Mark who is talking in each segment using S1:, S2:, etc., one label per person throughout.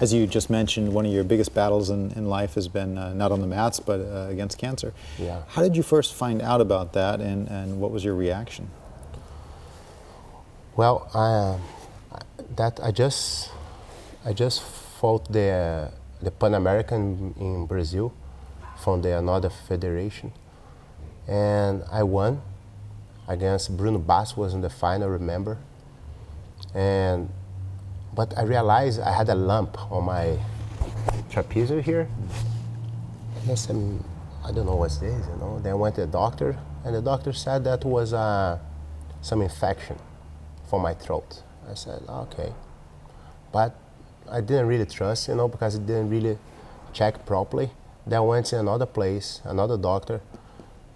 S1: As you just mentioned, one of your biggest battles in life has been not on the mats, but against cancer.
S2: Yeah.
S1: How did you first find out about that, and what was your reaction?
S2: Well, I just fought the Pan American in Brazil from another federation, and I won against Bruno Bass. Was in the final, remember? But I realized I had a lump on my trapezius here. And I said, I don't know what's this, you know. Then I went to the doctor, and the doctor said that was some infection for my throat. I said, okay. But I didn't really trust, you know, because it didn't really check properly. Then I went to another place, another doctor.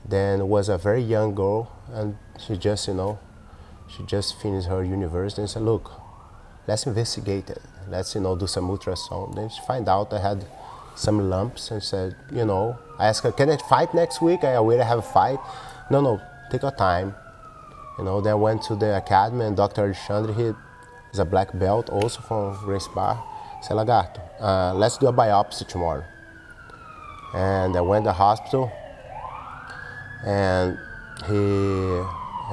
S2: Then it was a very young girl, and she just, you know, she just finished her university and said, look, let's investigate it. Let's, you know, do some ultrasound. Then she found out I had some lumps and said, you know, I asked her, can I fight next week? I wait, I have a fight. No, take your time. You know, then I went to the academy, and Dr. Alexandre, he is a black belt also from Gracie Barra. He said, Lagarto, let's do a biopsy tomorrow. And I went to the hospital, and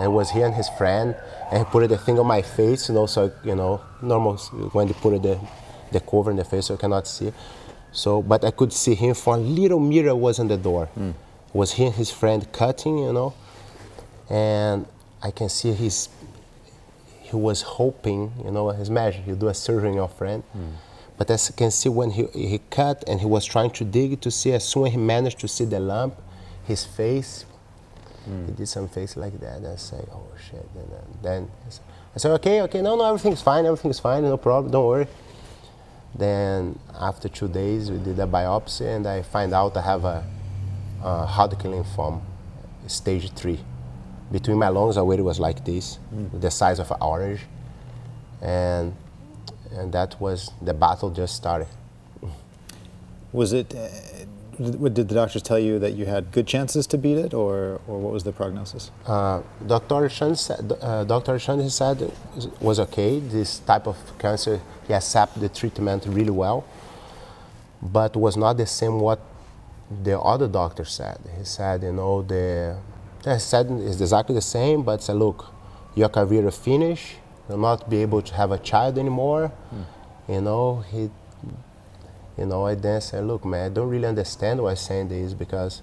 S2: it was he and his friend, and he put the thing on my face, you know, so, you know, normal when they put the cover in the face so I cannot see. So, but I could see him from a little mirror was on the door. It was he and his friend cutting, you know, and I can see he was hoping, you know, his magic, he'll do a surgery on your friend. But as you can see when he cut and he was trying to dig to see, as soon as he managed to see the lump, his face, he did some face like that, and I say, oh shit, and then I said, okay, no, everything's fine, no problem, don't worry. Then after 2 days, we did a biopsy, and I find out I have a Hodgkin lymphoma, stage 3. Between my lungs, already was like this, the size of an orange, and that was, the battle just started.
S1: Was it, did the doctors tell you that you had good chances to beat it, or what was the prognosis?
S2: Dr. Alexandre said it was okay. This type of cancer, he accepted the treatment really well, but was not the same what the other doctor said. He said, you know, he said it's exactly the same, but said, look, your career is finished. You'll not be able to have a child anymore. You know, I then said, look, man, I don't really understand why I'm saying this, because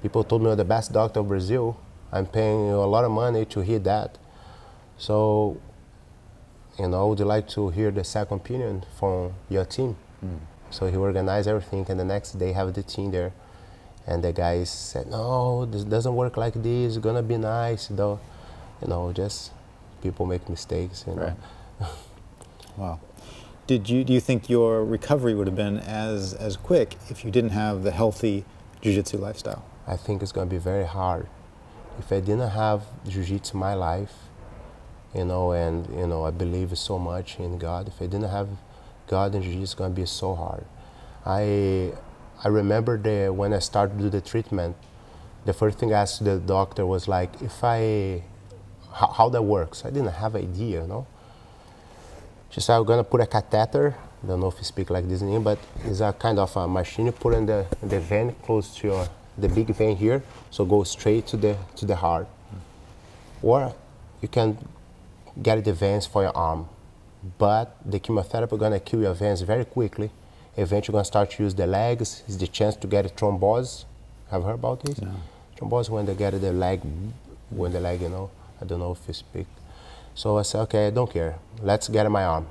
S2: people told me you're the best doctor of Brazil. I'm paying you a lot of money to hear that. So, you know, would you like to hear the second opinion from your team? So he organized everything, and the next day have the team there. And the guys said, no, this doesn't work like this, it's gonna be nice, though. You know, just people make mistakes, you know.
S1: Right. Wow. Do you think your recovery would have been as quick if you didn't have the healthy jiu-jitsu lifestyle?
S2: I think it's going to be very hard. If I didn't have jiu-jitsu in my life, you know, and, you know, I believe so much in God. If I didn't have God and jiu-jitsu, it's going to be so hard. I remember when I started to do the treatment, the first thing I asked the doctor was like, how that works. I didn't have idea, you know. She said, I'm gonna put a catheter, I don't know if you speak like this in English, but it's a kind of a machine you put in the vein close to the big vein here, so go straight to the heart. Or you can get the veins for your arm, but the chemotherapy is gonna kill your veins very quickly. Eventually you're gonna start to use the legs, it's the chance to get a thrombose. Have you heard about this?
S1: No.
S2: Thrombose when they get the leg, you know, I don't know if you speak. So I said, okay, I don't care. Let's get my arm.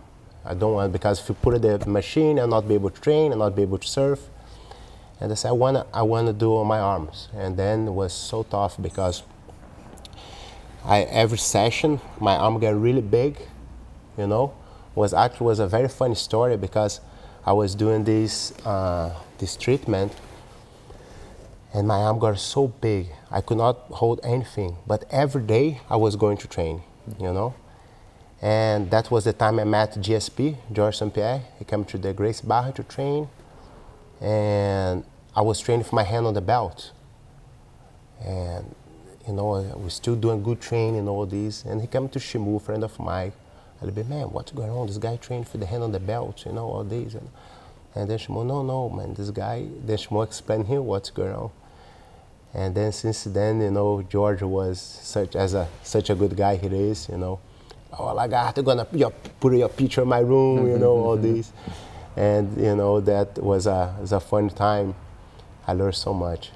S2: I don't want, because if you put it in the machine, I'll not be able to train, I'll not be able to surf. And I said, I want to do on my arms. And then it was so tough because every session, my arm got really big, you know. Was a very funny story because I was doing this treatment, and my arm got so big, I could not hold anything. But every day I was going to train, you know. And that was the time I met GSP, George St. Pierre. He came to the Gracie Barra to train. And I was training with my hand on the belt. And, you know, I was still doing good training and all this. And he came to Shimu, a friend of mine. I'll be, man, what's going on? This guy trained for the hand on the belt, you know, all these. And then Shmo, no, man, this guy, then Shmo explained him what's going on. And then since then, you know, George was such a good guy he is, you know. Oh, Lagarto, gonna put your picture in my room, you know, all these. And, you know, that was a fun time. I learned so much.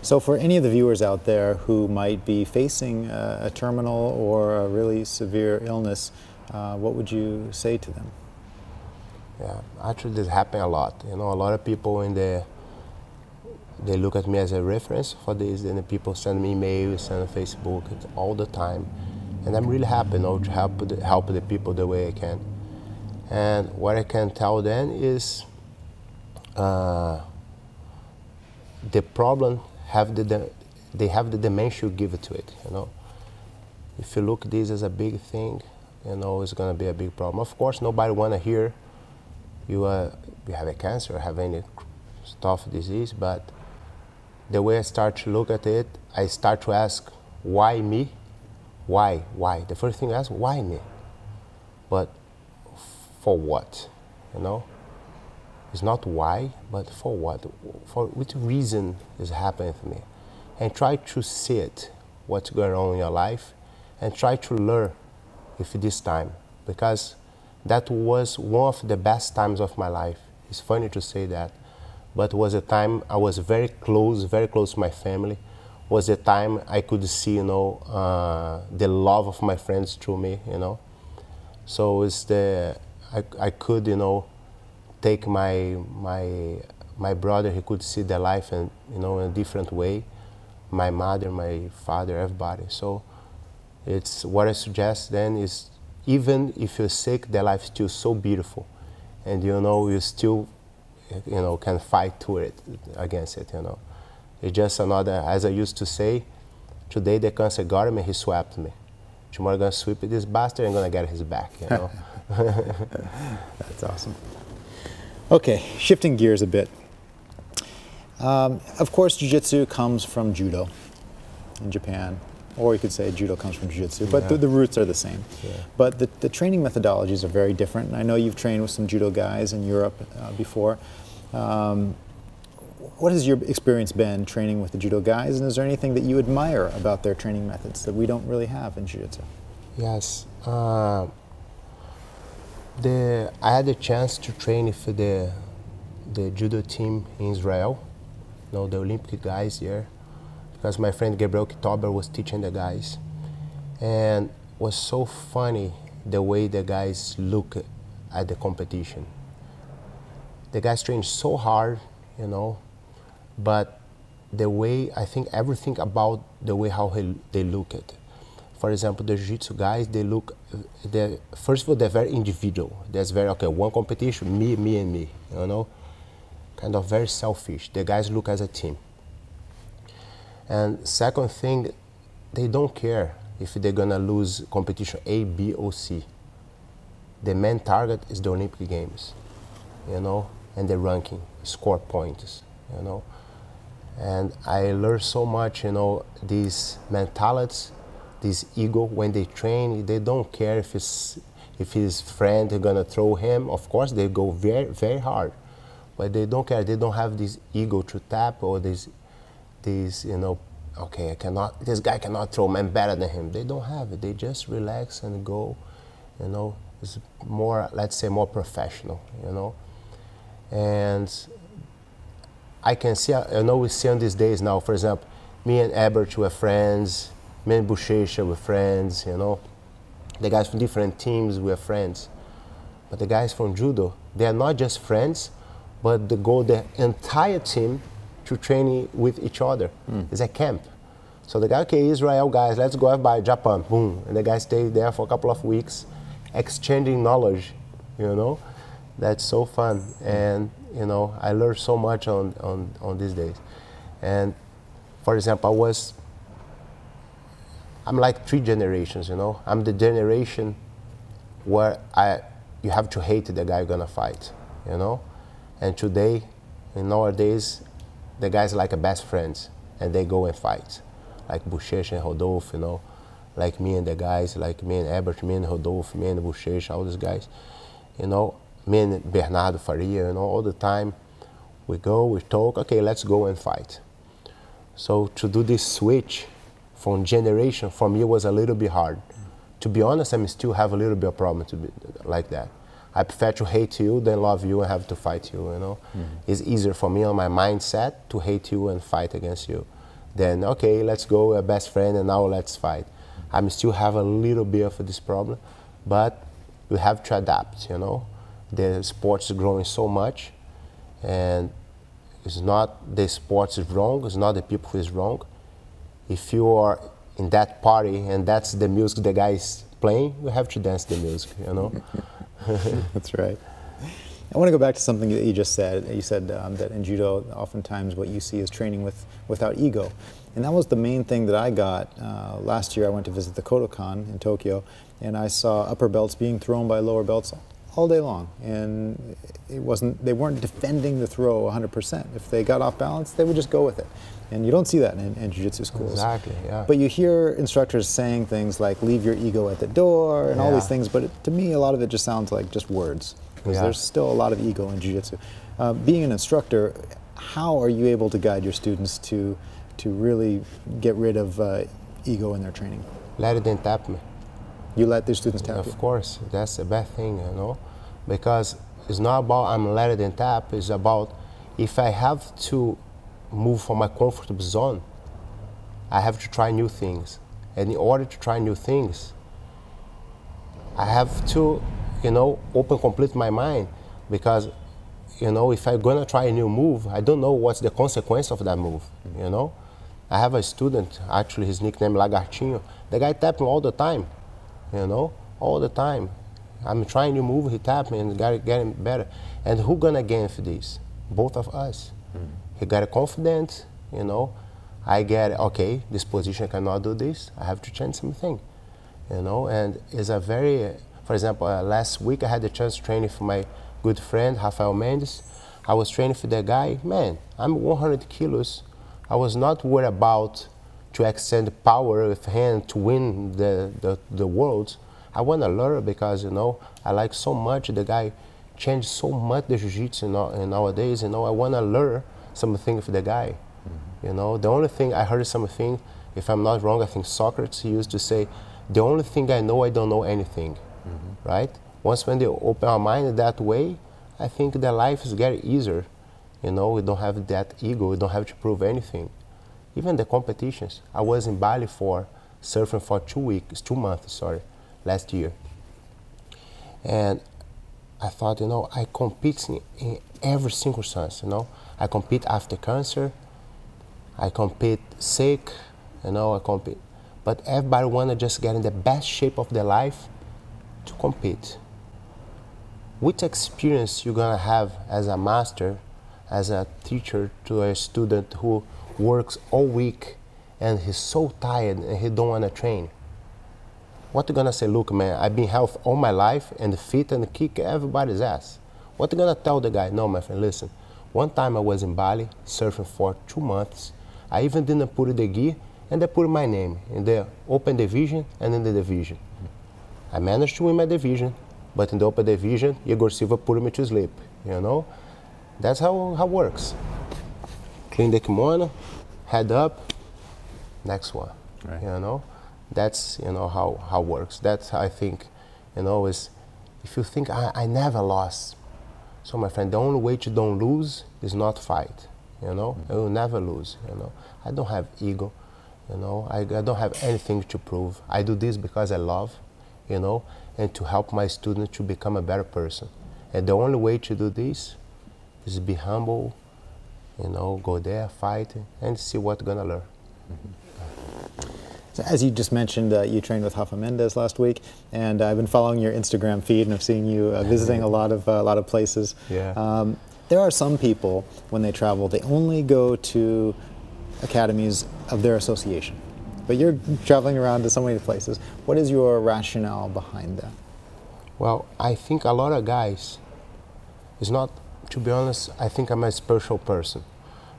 S1: So for any of the viewers out there who might be facing a terminal or a really severe illness, what would you say to them?
S2: Yeah, actually this happens a lot. You know, a lot of people they look at me as a reference for this, and the people send me emails, send Facebook, all the time. And I'm really happy, you know, to help the people the way I can. And what I can tell them is the problem they have the dimension you give it to it, you know. If you look at this as a big thing, you know, it's going to be a big problem. Of course, nobody want to hear you have a cancer or have any stuff disease, but the way I start to look at it, I start to ask, why me? Why? The first thing I ask, why me? But for what, you know? It's not why, but for what? For which reason is happening to me? And try to see it, what's going on in your life, and try to learn with this time, because that was one of the best times of my life. It's funny to say that, but it was a time I was very close to my family. Was the time I could see, you know, the love of my friends through me, you know. So it's I could, you know, take my brother. He could see the life, and you know, in a different way. My mother, my father, everybody. So it's what I suggest then is, even if you're sick, the life is still so beautiful, and you know, you still, you know, can fight to it against it, you know. It's just another, as I used to say, today the cancer got me, he swept me. Tomorrow I'm gonna sweep this bastard and gonna get his back, you know.
S1: That's awesome. Okay, shifting gears a bit. Of course, jiu-jitsu comes from judo in Japan, or you could say judo comes from jiu-jitsu, but the roots are the same. Yeah. But the training methodologies are very different. I know you've trained with some judo guys in Europe before. What has your experience been training with the judo guys, and is there anything that you admire about their training methods that we don't really have in jiu-jitsu?
S2: Yes. I had a chance to train with the judo team in Israel, you know, the Olympic guys here, because my friend Gabriel Kitober was teaching the guys. And it was so funny the way the guys look at the competition. The guys train so hard, you know, but the way, I think everything about the way how they look at it. For example, the jiu-jitsu guys, they look, first of all, they're very individual. There's very, okay, one competition, me, and me, you know? Kind of very selfish. The guys look as a team. And second thing, they don't care if they're gonna lose competition A, B, or C. The main target is the Olympic Games, you know, and the ranking, score points, you know? And I learned so much, you know, these mentalities, this ego, when they train, they don't care if his friend is gonna throw him. Of course, they go very, very hard, but they don't care. They don't have this ego to tap, or this, you know, okay, this guy cannot throw, I'm better than him. They don't have it. They just relax and go, you know. It's more, let's say, more professional, you know. And I can see, I know we see on these days now, for example, me and Ebert were friends, me and Buchecha were friends, you know. The guys from different teams were friends. But the guys from judo, they are not just friends, but they go the entire team to training with each other. It's a camp. So the guy, okay, Israel guys, let's go by Japan, boom. And the guys stay there for a couple of weeks, exchanging knowledge, you know. That's so fun. And, you know, I learned so much on these days. And for example, I'm like 3 generations, you know. I'm the generation where you have to hate the guy you're gonna fight, you know. And today, nowadays, the guys are like best friends, and they go and fight, like Buchecha and Rodolfo, you know. like me and the guys, like me and Ebert, me and Rodolfo, me and Bochecha, all these guys, you know, me and Bernardo Faria, you know, all the time. We go, we talk, okay, let's go and fight. So to do this switch from generation, for me, was a little bit hard. To be honest, I still have a little bit of problem to be like that. I prefer to hate you than love you and have to fight you, you know. It's easier for me on my mindset to hate you and fight against you than, okay, let's go, a best friend, and now let's fight. I still have a little bit of this problem, but we have to adapt, you know. The sport is growing so much, and it's not the sport is wrong, it's not the people who is wrong. If you are in that party and that's the music the guy is playing, you have to dance the music, you know?
S1: That's right. I want to go back to something that you just said. You said that in judo, oftentimes what you see is training without ego. And that was the main thing that I got. Last year I went to visit the Kodokan in Tokyo, and I saw upper belts being thrown by lower belts all day long. And they weren't defending the throw 100%. If they got off balance, they would just go with it. And you don't see that in jiu-jitsu schools.
S2: Exactly, yeah.
S1: But you hear instructors saying things like, leave your ego at the door, and all these things, but to me, a lot of it just sounds like just words. Because there's still a lot of ego in jiu-jitsu. Being an instructor, how are you able to guide your students to really get rid of ego in their training?
S2: Let them tap me.
S1: You let their students tap you?
S2: Of course, that's the best thing, you know, because it's not about I'm letting them tap, it's about if I have to move from my comfortable zone, I have to try new things. And in order to try new things, I have to, you know, open complete my mind, because, you know, if I'm gonna try a new move, I don't know what's the consequence of that move, you know? I have a student, actually his nickname Lagartinho, the guy tapped me all the time, you know, all the time. I'm trying a new move, he tapped me and got it getting better. And who gonna gain for this? Both of us. He got confident, you know, I get, okay, this position cannot do this, I have to change something, you know, and it's a very, for example, last week I had the chance to train for my good friend, Rafael Mendes. I was training for the guy, man, I'm 100 kilos. I was not worried about to extend power with hand to win the world. I want to learn because, you know, I like so much, the guy changed so much the jiu-jitsu nowadays, you know, I want to learn something for the guy. You know, the only thing I heard something, if I'm not wrong, I think Socrates used to say, the only thing I know, I don't know anything, right? Once when they open our mind that way, I think the life is getting easier. You know, we don't have that ego, we don't have to prove anything. Even the competitions. I was in Bali for surfing for 2 months, last year. And I thought, you know, I compete in every circumstance, you know. I compete after cancer, I compete sick, you know, I compete. But everybody wanna just get in the best shape of their life to compete. Which experience you're gonna have as a master, as a teacher to a student who works all week and he's so tired and he don't wanna train? What you gonna say, look man, I've been healthy all my life and fit and kick everybody's ass. What you gonna tell the guy? No, my friend, listen. One time I was in Bali, surfing for 2 months. I even didn't put the gear, and they put my name in the open division and in the division. I managed to win my division, but in the open division, Igor Silva put me to sleep, you know? That's how it works. Clean the kimono, head up, next one, right. You know? That's, you know, how it works. That's how I think, you know, is if you think I never lost. So my friend, the only way to don't lose is not fight, you know? I will never lose, you know? I don't have ego, you know? I don't have anything to prove. I do this because I love, you know, and to help my students to become a better person. And the only way to do this is be humble, you know, go there, fight, and see what you're gonna learn.
S1: So as you just mentioned, you trained with Rafa Mendes last week, and I've been following your Instagram feed, and I've seen you visiting a lot of places.
S2: Yeah.
S1: There are some people, when they travel, they only go to academies of their association. But you're traveling around to so many places. What is your rationale behind that?
S2: Well, I think a lot of guys, it's not, to be honest, I think I'm a special person.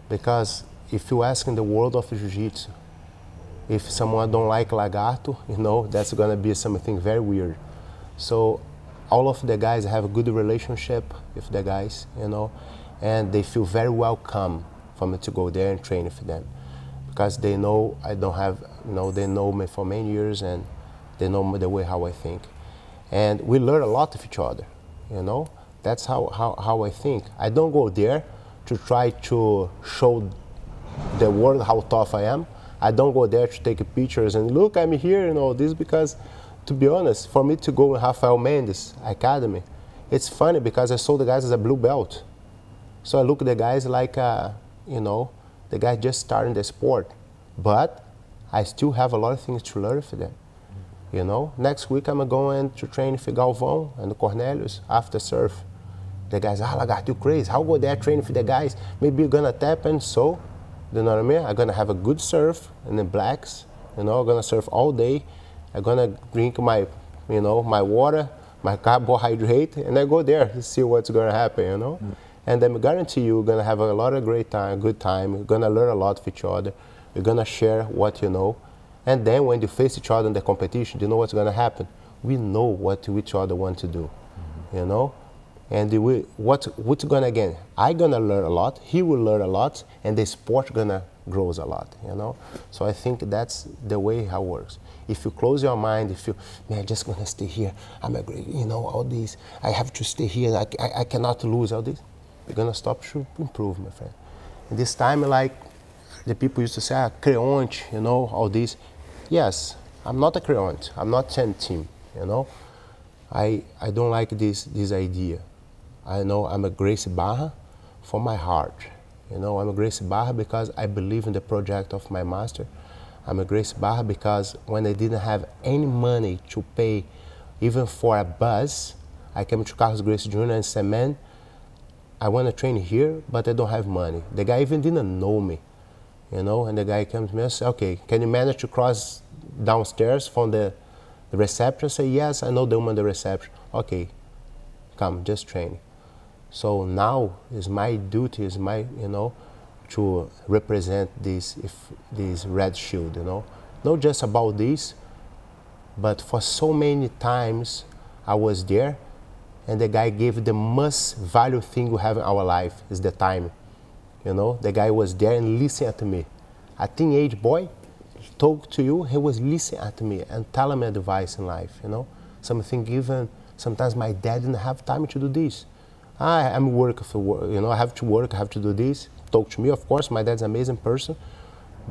S2: Because if you ask in the world of jiu-jitsu, If someone don't like Lagarto, you know, that's gonna be something very weird. So all of the guys have a good relationship with the guys, you know, and they feel very welcome for me to go there and train with them, because they know I don't have, you know, they know me for many years and they know me the way how I think. And we learn a lot of each other, you know. That's how I think. I don't go there to try to show the world how tough I am. I don't go there to take pictures and look, I'm here and all this, because to be honest, for me to go in Rafael Mendes Academy, it's funny because I saw the guys as a blue belt. So I look at the guys like, you know, the guy just starting the sport, but I still have a lot of things to learn for them. You know, next week I'm going to train with Galvão and Cornelius after surf. The guys, Lagarto, you crazy. How go there train with the guys? Maybe you're gonna tap and so, you know what I mean? I'm gonna have a good surf in the blacks, you know, I'm gonna surf all day. I'm gonna drink my, you know, my water, my carbohydrate, and I go there to see what's gonna happen, you know? And I guarantee you, you're gonna have a lot of good time. You're gonna learn a lot of each other. You're gonna share what you know. And then when you face each other in the competition, you know what's gonna happen? We know what each other want to do, you know? And what's gonna, again, I'm gonna learn a lot, he will learn a lot, and the sport gonna grows a lot, you know? So I think that's the way how it works. If you close your mind, if you, man, just gonna stay here, I'm a great, you know, all these, I have to stay here, I cannot lose all this, you're gonna stop to improve, my friend. And this time, like, the people used to say, creonte, you know, all this. Yes, I'm not a creonte, I'm not 10 team, you know? I don't like this idea. I know I'm a Gracie Barra for my heart. You know, I'm a Gracie Barra because I believe in the project of my master. I'm a Gracie Barra because when I didn't have any money to pay even for a bus, I came to Carlos Gracie Jr. and said, man, I want to train here, but I don't have money. The guy even didn't know me, you know, and the guy came to me and said, okay, can you manage to cross downstairs from the reception? I say, yes, I know the woman at the reception. Okay, come, just train. So now is my duty, is my, you know, to represent this red shield, you know. Not just about this, but for so many times I was there and the guy gave the most valuable thing we have in our life is the time. You know, the guy was there and listened to me. A teenage boy talk to you, he was listening at me and telling me advice in life, you know. Something even, sometimes my dad didn't have time to do this. I'm working for work, you know, I have to work, I have to do this. Talk to me, of course, my dad's an amazing person,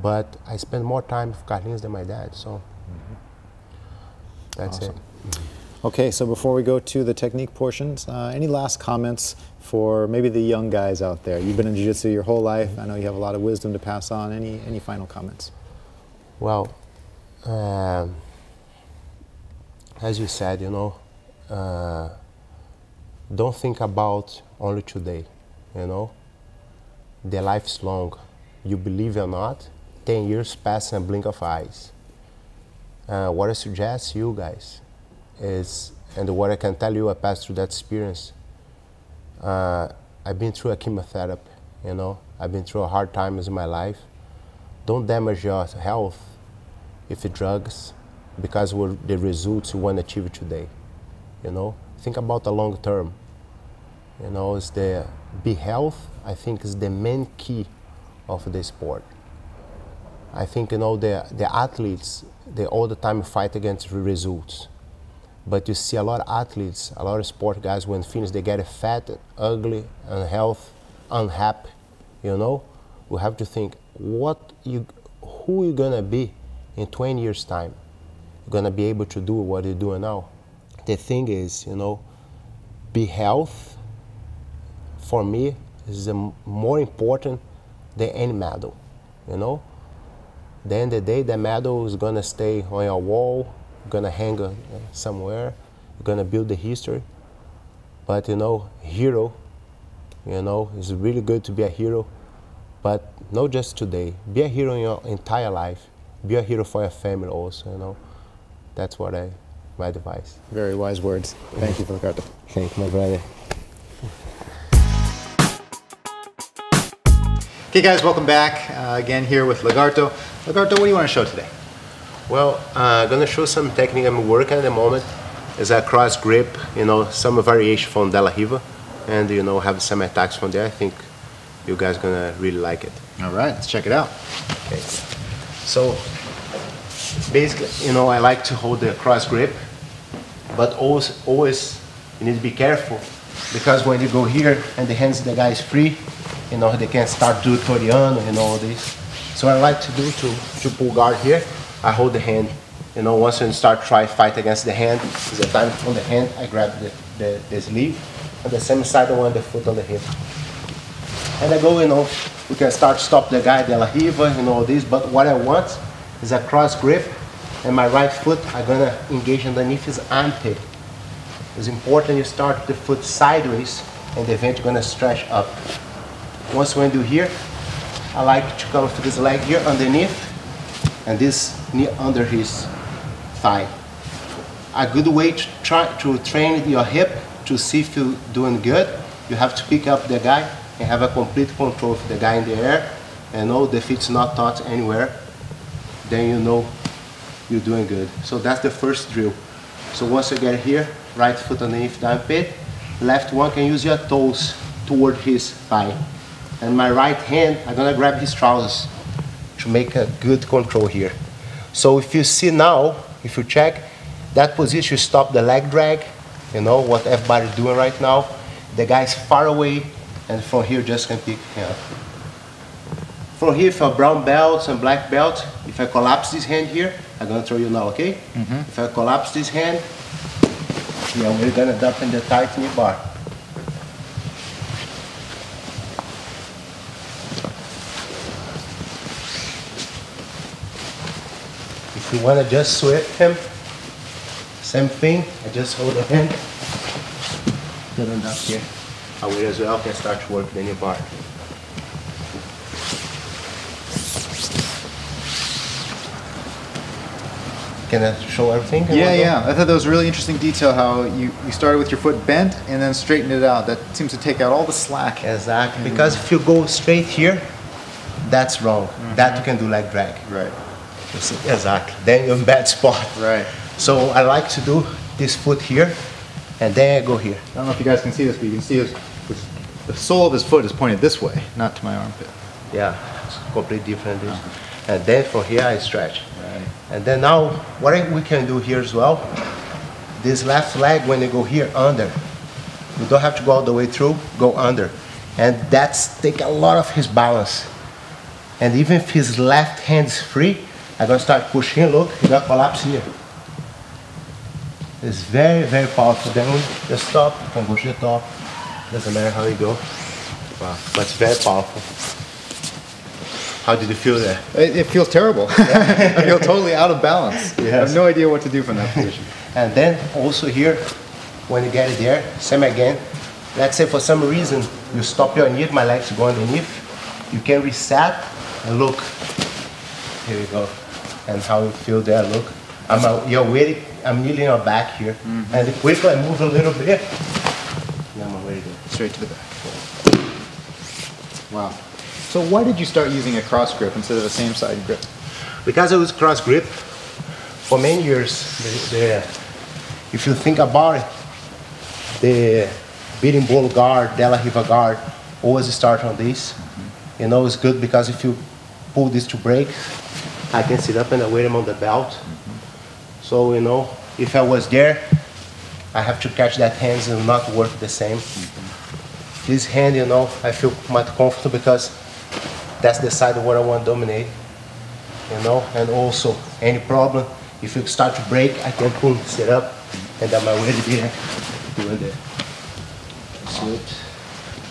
S2: but I spend more time with Carlinhos than my dad, so that's awesome. It.
S1: Okay, so before we go to the technique portions, any last comments for maybe the young guys out there? You've been in jiu-jitsu your whole life. I know you have a lot of wisdom to pass on. Any final comments?
S2: Well, as you said, you know, don't think about only today, you know. The life's long. You believe or not, 10 years pass in a blink of eyes. What I suggest you guys is, and what I can tell you, I passed through that experience. I've been through a chemotherapy, you know. I've been through hard times in my life. Don't damage your health with drugs because the results you want to achieve today, you know. Think about the long term. You know, it's be health, I think, is the main key of the sport. I think, you know, the athletes, they all the time fight against results. But you see a lot of athletes, a lot of sport guys, when finish, they get fat, ugly, unhealthy, unhappy, you know. We have to think, who you gonna be in 20 years' time? You're gonna be able to do what you're doing now. The thing is, you know, be health, for me, is more important than any medal, you know. At the end of the day, the medal is gonna stay on your wall, gonna hang somewhere, you're gonna build the history. But, you know, hero, you know, it's really good to be a hero, but not just today. Be a hero in your entire life. Be a hero for your family also, you know. That's what my advice.
S1: Very wise words. Thank you, Lagarto.
S2: Thank you, my brother.
S1: Okay guys, welcome back. Again here with Lagarto. Lagarto, what do you want to show today?
S2: Well, I'm gonna show some technique I'm working at the moment. Is a cross grip, you know, some variation from De La Riva, and you know, have some attacks from there. I think you guys gonna really like it.
S1: All right, let's check it out.
S2: Okay. So basically, you know, I like to hold the cross grip, but always you need to be careful, because when you go here and the hands of the guy is free, you know, they can start do Toriano and all this. So I like to do to pull guard here. I hold the hand. You know, once you start try fight against the hand, is the time from the hand, I grab the sleeve, and the same side I want the foot on the hip. And I go, you know, we can start stop the guy, De La Riva, and all this, but what I want is a cross grip, and my right foot, I'm gonna engage underneath his armpit. It's important you start the foot sideways, and the event you're gonna stretch up. Once we do here, I like to come to this leg here underneath, and this knee under his thigh. A good way to try to train your hip to see if you're doing good, you have to pick up the guy and have a complete control of the guy in the air, and know the feet's not touched anywhere, then you know you're doing good. So that's the first drill. So once you get here, right foot underneath the armpit, left one can use your toes toward his thigh. And my right hand, I'm gonna grab his trousers to make a good control here. So if you see now, if you check, that position, you stop the leg drag, you know, what everybody's doing right now. The guy's far away, and from here just can pick him up. From here, for brown belts and black belts, if I collapse this hand here, I'm gonna throw you now, okay? If I collapse this hand, yeah, we're gonna dump in the tight knee bar. If you want to just sweep him, same thing, I just hold the hand, put it up here. I will as well can start to work the knee bar. Can I show everything?
S1: Yeah. I thought that was a really interesting detail how you started with your foot bent and then straightened it out. That seems to take out all the slack.
S2: Exactly, because if you go straight here, that's wrong. That you can do leg drag.
S1: Right.
S2: Exactly. Then you're in bad spot.
S1: Right.
S2: So I like to do this foot here, and then I go here.
S1: I don't know if you guys can see this, but you can see the sole of his foot is pointed this way, not to my armpit.
S2: Yeah, it's completely different. And then from here I stretch.
S1: Right.
S2: And then now, what we can do here as well, this left leg, when you go here under, you don't have to go all the way through, go under. And that's take a lot of his balance. And even if his left hand is free, I'm gonna start pushing, look, you're gonna collapse here. It's very, very powerful. Then we just stop, you can go to the top. Doesn't matter how you go. Wow, but it's very powerful. How did you feel there?
S1: It feels terrible. I feel totally out of balance.
S2: Yes.
S1: I have no idea what to do from that position.
S2: And then also here, when you get it there, same again. Let's say for some reason you stop your knee, my legs go underneath. You can reset and look. Here we go. And how you feel there, look. You're waiting, I'm kneeling on back here. And quickly I move a little bit. And I'm already there.
S1: Straight to the back. Wow. So why did you start using a cross grip instead of a same side grip?
S2: Because I was cross grip for many years. If you think about it, the beating bull guard, De La Riva guard, always start on this. You know, it's good because if you pull this to break, I can sit up and I weigh them on the belt. So, you know, if I was there, I have to catch that hands and not work the same. This hand, you know, I feel much comfortable because that's the side where I want to dominate. You know, and also any problem, if you start to break, I can boom, sit up, and I'm already there doing the sweep.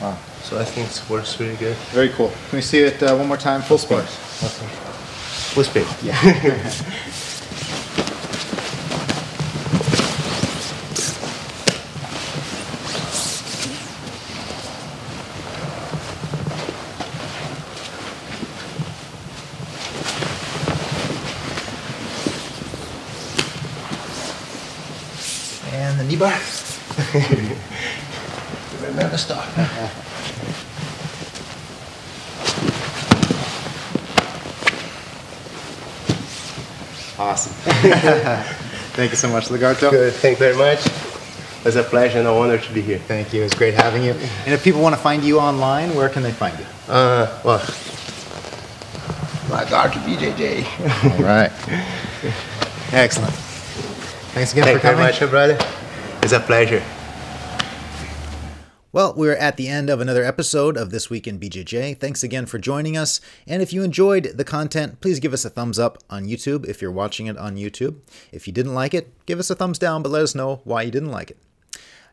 S1: Wow.
S2: So I think it works really good.
S1: Very cool. Can we see it one more time, full speed?
S2: Okay. Full speed.
S1: Yeah. And the knee bar.
S2: Remember stop. Awesome.
S1: Thank you so much, Lagarto.
S2: Good. Thank you very much. It was a pleasure and an honor to be here.
S1: Thank you. It's great having you. And if people want to find you online, where can they find you?
S2: Well, Lagarto BJJ.
S1: All right. Excellent. Thanks again for coming.
S2: Thank you very much, brother. It's a pleasure.
S1: Well, we're at the end of another episode of This Week in BJJ. Thanks again for joining us. And if you enjoyed the content, please give us a thumbs up on YouTube if you're watching it on YouTube. If you didn't like it, give us a thumbs down, but let us know why you didn't like it.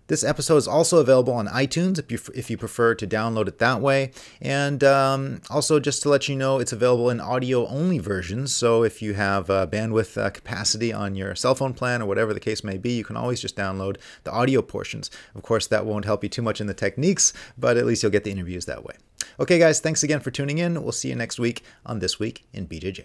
S1: This episode is also available on iTunes if you prefer to download it that way. And also, just to let you know, it's available in audio-only versions. So if you have bandwidth capacity on your cell phone plan or whatever the case may be, you can always just download the audio portions. Of course, that won't help you too much in the techniques, but at least you'll get the interviews that way. Okay, guys, thanks again for tuning in. We'll see you next week on This Week in BJJ.